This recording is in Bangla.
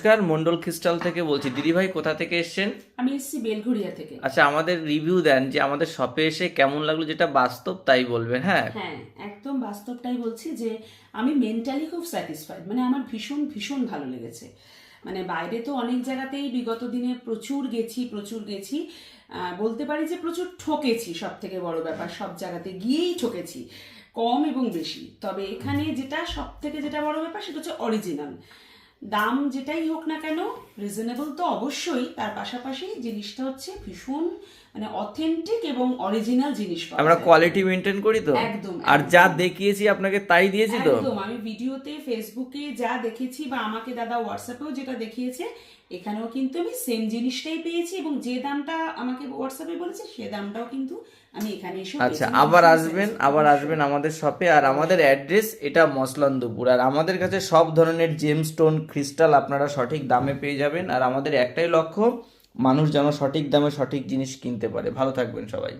নমস্কার, মন্ডল ক্রিস্টাল থেকে বলছি। দিদিভাই কোথা থেকে এসেছেন? আমি এসেছি বেলঘড়িয়া থেকে। আচ্ছা, আমাদের রিভিউ দেন যে আমাদের শপে এসে কেমন লাগলো, যেটা বাস্তব তাই বলবেন। হ্যাঁ, হ্যাঁ, একদম বাস্তবটাই বলছি যে আমি মেন্টালি খুব স্যাটিসফাইড, মানে আমার ভীষণ ভীষণ ভালো লেগেছে। মানে বাইরে তো অনেক জায়গাতেই বিগত দিনে প্রচুর গেছি, বলতে পারি যে প্রচুর ঠকেছি। সব থেকে বড় ব্যাপার, সব জায়গাতে গিয়েই ঠকেছি, কম এবং বেশি। তবে এখানে যেটা সব থেকে যেটা বড় ব্যাপার সেটা হচ্ছে অরিজিনাল। দাম যেটাই হোক না কেন রিজনেবল তো অবশ্যই, তার পাশাপাশি জিনিসটা হচ্ছে ভীষণ মানে অথেন্টিক এবং অরিজিনাল জিনিস পাওয়া আমরা যায়। কোয়ালিটি মেনটেন করি তো। একদম, আর যা একদম। দেখিয়েছি আপনাকে তাই দিয়েছি তো। একদম, আমি ভিডিওতে ফেসবুকে যা দেখেছি বা আমাকে দাদা হোয়াটসঅ্যাপেও যেটা দেখিয়েছে, এখানেও কিন্তু আমি সেম জিনিসটাই পেয়েছি, এবং যে দামটা আমাকে হোয়াটসঅ্যাপে বলেছে সে দামটাও কিন্তু আমি এখানে এসে আচ্ছা, আবার আসবেন আমাদের শপে। আর আমাদের অ্যাড্রেস এটা মসলন্দপুর। আর আমাদের কাছে সব ধরনের জেমস্টোন ক্রিস্টাল আপনারা সঠিক দামে পেয়ে যাবেন। আর আমাদের একটাই লক্ষ্য, মানুষ যেন সঠিক দামে সঠিক জিনিস কিনতে পারে। ভালো থাকবেন সবাই।